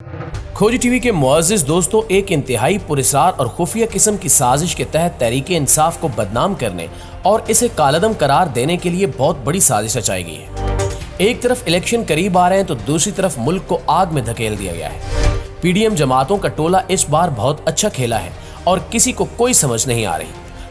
खोजी टीवी के मुअज़्ज़िज़ दोस्तों, एक इंतहाई पुरस्कार और खुफिया किस्म की साजिश के तहत तहरीक इंसाफ को बदनाम करने और इसे कालअदम करार देने के लिए बहुत बड़ी साजिश रचाई गई है। एक तरफ इलेक्शन करीब आ रहे हैं तो दूसरी तरफ मुल्क को आग में धकेल दिया गया है। पीडीएम जमातों का टोला इस बार बहुत अच्छा खेला है और किसी को कोई समझ नहीं आ रही।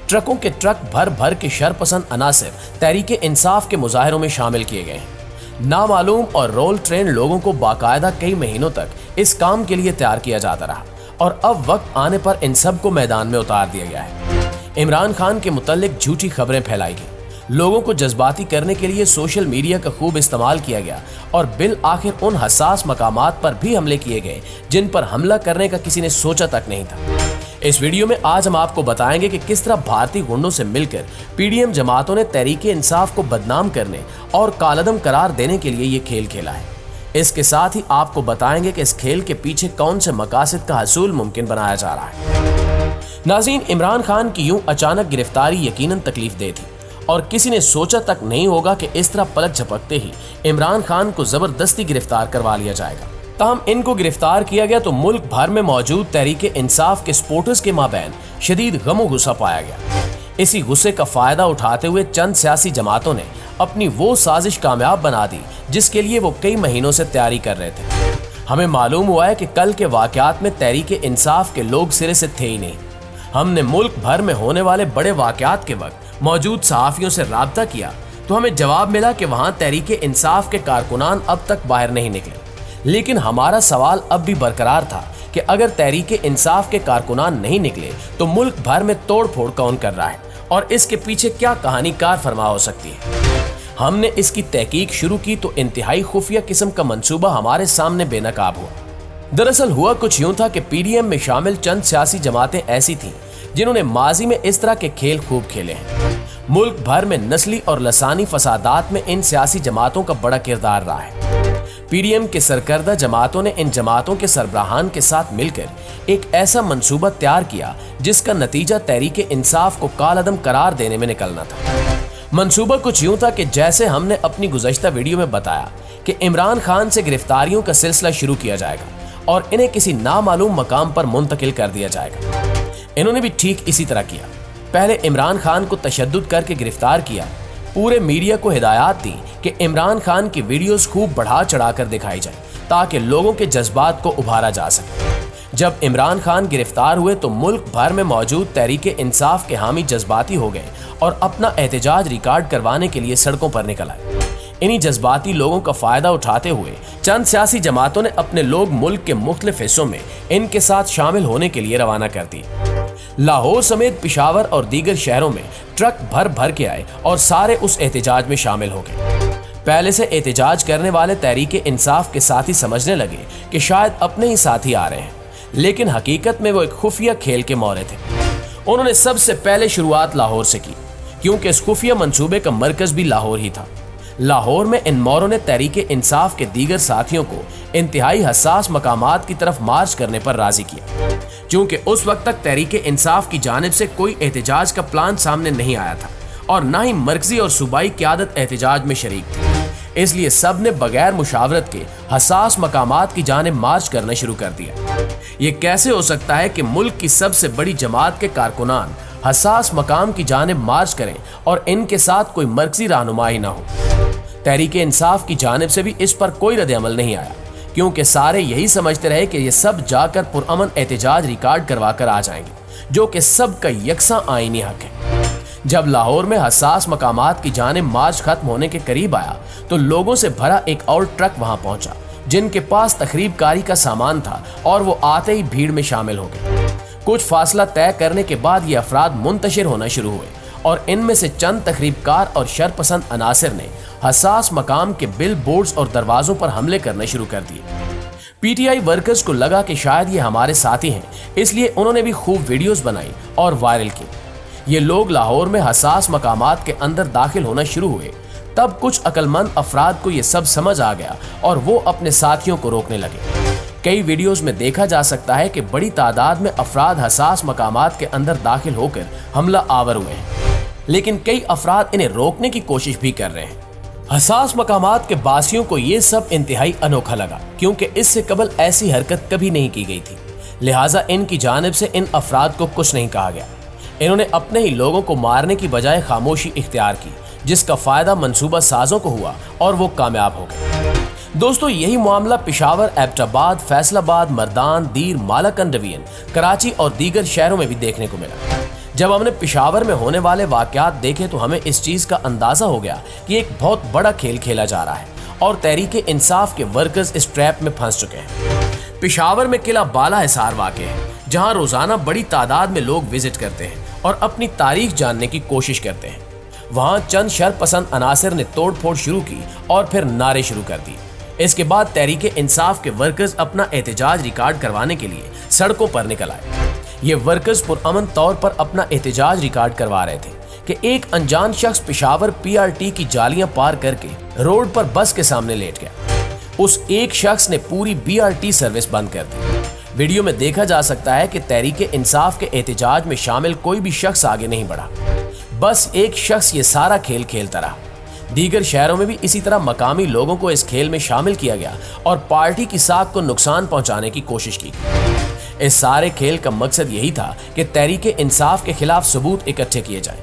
ट्रकों के ट्रक भर भर के शरपसंद अनासिर तहरीक इंसाफ के मुजाहिरों में शामिल किए गए हैं। नामालूम और रोल ट्रेन लोगों को बाकायदा कई महीनों तक इस काम के लिए तैयार किया जाता रहा और अब वक्त आने पर इन सब को मैदान में उतार दिया गया है। इमरान खान के मुताल्लिक झूठी खबरें फैलाई गई, लोगों को जज्बाती करने के लिए सोशल मीडिया का खूब इस्तेमाल किया गया और बिल आखिर उन हसास मकामात पर भी हमले किए गए जिन पर हमला करने का किसी ने सोचा तक नहीं था। इस वीडियो में आज हम आपको बताएंगे कि किस तरह भारतीय गुंडों से मिलकर पीडीएम जमातों ने तहरीक इंसाफ को बदनाम करने और कालअदम करार देने के लिए ये खेल खेला है। इसके साथ ही आपको बताएंगे कि इस खेल के पीछे कौन से मकासद का हसूल मुमकिन बनाया जा रहा है। नाज़रीन, इमरान खान की यूं अचानक गिरफ्तारी यकीनन तकलीफ दे थी और किसी ने सोचा तक नहीं होगा कि इस तरह पलक झपकते ही इमरान खान को जबरदस्ती गिरफ्तार करवा लिया जाएगा। तहम इनको गिरफ्तार किया गया तो मुल्क भर में मौजूद तहरीक इंसाफ के सपोर्टर्स के माबैन शदीद गम और गुस्सा पाया गया। इसी गुस्से का फायदा उठाते हुए चंद सियासी जमातों ने अपनी वो साजिश कामयाब बना दी जिसके लिए वो कई महीनों से तैयारी कर रहे थे। हमें मालूम हुआ है कि कल के वाकयात में तहरीक इंसाफ के लोग सिरे से थे ही नहीं। हमने मुल्क भर में होने वाले बड़े वाकयात के वक्त मौजूद सहाफियों से राब्ता किया तो हमें जवाब मिला कि वहां तहरीक इंसाफ के कारकुनान अब तक बाहर नहीं निकले। लेकिन हमारा सवाल अब भी बरकरार था कि अगर तहरीक इंसाफ के कारकुनान नहीं निकले तो मुल्क भर में तोड़ फोड़ कौन कर रहा है और इसके पीछे क्या कहानी कार फरमा हो सकती है। हमने इसकी तहकीक शुरू की तो इंतहाई खुफिया किस्म का मंसूबा हमारे सामने बेनकाब हुआ। दरअसल हुआ कुछ यूं था कि पीडीएम में शामिल चंद सियासी जमातें ऐसी थीं जिन्होंने माजी में इस तरह के खेल खूब खेले हैं। मुल्क भर में नस्ली और लसानी फसादात में इन सियासी जमातों का बड़ा किरदार रहा है। पीडीएम के सरकर्दा जमातों ने इन जमातों के सरबराहान के साथ मिलकर एक ऐसा मंसूबा तैयार किया जिसका नतीजा तहरीक इंसाफ को कालअदम करार देने में निकलना था। मंसूबा कुछ यूं था कि जैसे हमने अपनी गुज़श्ता वीडियो में बताया कि इमरान खान से गिरफ्तारियों का सिलसिला शुरू किया जाएगा और इन्हें किसी नामालूम मकाम पर मुंतकिल कर दिया जाएगा। इन्होंने भी ठीक इसी तरह किया। पहले इमरान खान को तशद्दुद करके गिरफ्तार किया, पूरे मीडिया को हिदायत दी कि इमरान खान की वीडियोस खूब बढ़ा चढ़ाकर दिखाई जाए ताकि लोगों के जज्बात को उभारा जा सके। जब इमरान खान गिरफ्तार हुए तो मुल्क भर में मौजूद तहरीक इंसाफ के हामी जज्बाती हो गए और अपना एहतजाज रिकॉर्ड करवाने के लिए सड़कों पर निकल आए। इन्हीं जज्बाती लोगों का फायदा उठाते हुए चंद सियासी जमातों ने अपने लोग मुल्क के मुख्तलिफ हिस्सों में इनके साथ शामिल होने के लिए रवाना कर दिए। लाहौर समेत पिशावर और दीगर शहरों में ट्रक भर भर के आए और सारे उस एहतजाज में शामिल हो गए। पहले से एहतजाज करने वाले तहरीक इंसाफ के साथी समझने लगे कि शायद अपने ही साथी आ रहे हैं, लेकिन हकीकत में वो एक खुफिया खेल के मौरे थे। उन्होंने सबसे पहले शुरुआत लाहौर से की क्योंकि इस खुफिया मंसूबे का मरकज भी लाहौर ही था। लाहौर में इन मौरों ने तहरीक इंसाफ के दीगर साथियों को इंतहाई हसास मकामात की तरफ मार्च करने पर राजी किया। चूंकि उस वक्त तक तहरीक इंसाफ की जानिब से कोई एहतजाज का प्लान सामने नहीं आया था और ना ही मरकजी और सूबाई क़यादत एहतजाज में शरीक थी, इसलिए सब ने बगैर मुशावरत के हसास मकामात की जानिब मार्च करना शुरू कर दिया। ये कैसे हो सकता है कि मुल्क की सबसे बड़ी जमात के कारकुनान हसास मकाम की जानिब मार्च करें और इनके साथ कोई मरकजी रहनुमाई ना हो। तहरीक इंसाफ की जानिब से भी इस पर कोई रद्द-ए-अमल नहीं आया क्योंकि सारे यही समझते रहे कि ये सब जाकर पुरअमन एहतजाज रिकॉर्ड करवा कर आ जाएंगे, जो कि सब का यकसा आईनी हक है। जब लाहौर में हसास मकामात की जानिब मार्च खत्म होने के करीब आया तो लोगों से भरा एक और ट्रक वहां पहुंचा जिनके पास तखरीबकारी का सामान था और वो आते ही भीड़ में शामिल हो गए। कुछ फासला तय करने के बाद ये अफराद मुंतशिर होना शुरू हुए और इनमें से चंद तखरीबकार और शरपसंद अनासिर ने हसास मकाम के बिल बोर्ड्स और दरवाजों पर हमले करने शुरू कर दिए। पीटीआई वर्कर्स को लगा कि शायद ये हमारे साथी हैं, इसलिए उन्होंने भी खूब वीडियोस बनाई और वायरल की। ये लोग लाहौर में हसास मकामात के अंदर दाखिल होना शुरू हुए। तब कुछ अक्लमंद अफराद को ये सब समझ आ गया और वो अपने साथियों को रोकने लगे। कई वीडियोस में देखा जा सकता है कि बड़ी तादाद में अफराद हसास मकामात के अंदर दाखिल होकर हमला आवर हुए हैं, लेकिन कई अफराद इन्हें रोकने की कोशिश भी कर रहे हैं। हसास मकामात के बासियों को ये सब इंतहाई अनोखा लगा, क्योंकि इससे कबल ऐसी हरकत कभी नहीं की गई थी। लिहाजा इनकी जानिब से इन अफराद को कुछ नहीं कहा गया। इन्होंने अपने ही लोगों को मारने की बजाय खामोशी इख्तियार की, जिसका फायदा मंसूबा साजों को हुआ और वो कामयाब हो गए। दोस्तों, यही मामला पेशावर, एबटाबाद, फैसलाबाद, मर्दान, दीर, मालाकन डिवीजन, कराची और दीगर शहरों में भी देखने को मिला। जब हमने पेशावर में होने वाले वाकयात देखे तो हमें इस चीज का अंदाजा हो गया कि एक बहुत बड़ा खेल खेला जा रहा है और तहरीके इंसाफ के वर्कर्स इस ट्रैप में फंस चुके हैं। पेशावर में किला बाला हिसार वाक़ है, जहां रोजाना बड़ी तादाद में लोग विजिट करते हैं और अपनी तारीख जानने की कोशिश करते हैं। वहां चंद शरपसंद अनासर ने तोड़ फोड़ शुरू की और फिर नारे शुरू कर दिए। इसके बाद तहरीके इंसाफ के वर्कर्स अपना एहतजाज रिकॉर्ड करवाने के लिए सड़कों पर निकल आए। ये वर्कर्स पुरअमन तौर पर अपना एहतजाज रिकॉर्ड करवा रहे थे कि एक अनजान शख्स पेशावर पीआरटी की जालियां पार करके रोड पर बस के सामने लेट गया। उस एक शख्स ने पूरी बीआरटी सर्विस बंद कर दी। वीडियो में देखा जा सकता है कि तहरीके इंसाफ के एहतजाज में शामिल कोई भी शख्स आगे नहीं बढ़ा, बस एक शख्स ये सारा खेल खेलता रहा। दीगर शहरों में भी इसी तरह मकामी लोगों को इस खेल में शामिल किया गया और पार्टी की साख को नुकसान पहुंचाने की कोशिश की। इस सारे खेल का मकसद यही था कि तहरीके इंसाफ के खिलाफ सबूत इकट्ठे किए जाएं।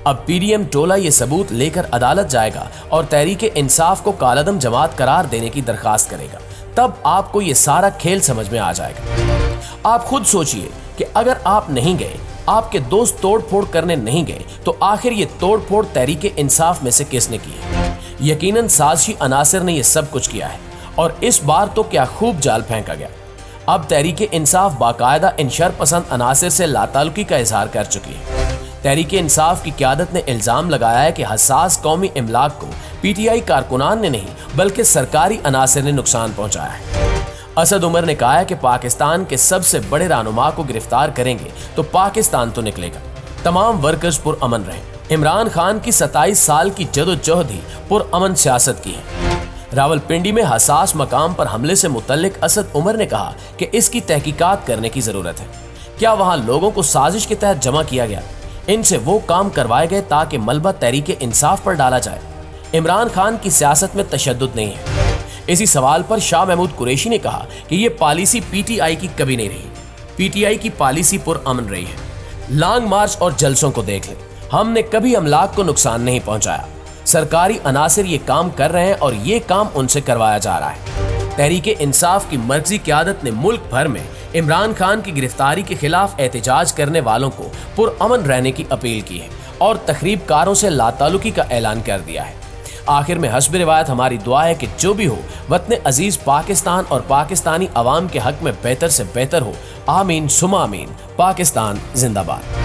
अब पीडीएम टोला ये सबूत लेकर अदालत जाएगा और तहरीके इंसाफ को कालअदम जमात करार देने की दरखास्त करेगा। तब आपको ये सारा खेल समझ में आ जाएगा। आप खुद सोचिए कि अगर आप नहीं गए, आपके दोस्त तोड़ फोड़ करने नहीं गए, तो आखिर ये तोड़ फोड़ तहरीके इंसाफ में से किसने की है? यकीनन साजिशी अनासर ने ये सब कुछ किया है और इस बार तो क्या खूब जाल फेंका गया। अब तहरीके इंसाफ बाकायदा इन शरपसंद अनासर से लाताल्लुकी का इजहार कर चुकी है। तहरीके इंसाफ की क़यादत ने इल्जाम लगाया है कि हसास कौमी इमलाक को पीटीआई कारकुनान ने नहीं बल्कि सरकारी अनासर ने नुकसान पहुंचाया है। असद उमर ने कहा है कि पाकिस्तान के सबसे बड़े रहनुमा को गिरफ्तार करेंगे तो पाकिस्तान तो निकलेगा। तमाम वर्कर्स पुरअमन रहे। इमरान खान की 27 साल की जदोजहद ही पुरअमन सियासत की है। रावलपिंडी में हसास मकाम पर हमले से मुतल्लिक असद उमर ने कहा कि इसकी तहकीकात करने की जरूरत है। क्या वहां लोगों को साजिश के तहत जमा किया गया? इनसे वो काम करवाए गए ताकि मलबा तहरीके इंसाफ पर डाला जाए। इमरान खान की सियासत में तशद्दुद नहीं है। इसी सवाल पर शाह महमूद कुरैशी ने कहा कि ये पॉलिसी पीटीआई की कभी नहीं रही। पीटीआई की पॉलिसी पुरअमन रही है। लॉन्ग मार्च और जलसों को देख लें, हमने कभी अमलाक को नुकसान नहीं पहुंचाया। सरकारी अनासर ये काम कर रहे हैं और ये काम उनसे करवाया जा रहा है। तहरीके इंसाफ की मर्कजी क़यादत ने मुल्क भर में इमरान खान की गिरफ्तारी के खिलाफ एहतजाज करने वालों को पुरअमन रहने की अपील की है और तखरीबकारों से लाताल्लुकी का ऐलान कर दिया है। आखिर में हस्ब रिवायत हमारी दुआ है कि जो भी हो, वतन अजीज पाकिस्तान और पाकिस्तानी अवाम के हक में बेहतर से बेहतर हो। आमीन सुमा आमीन। पाकिस्तान जिंदाबाद।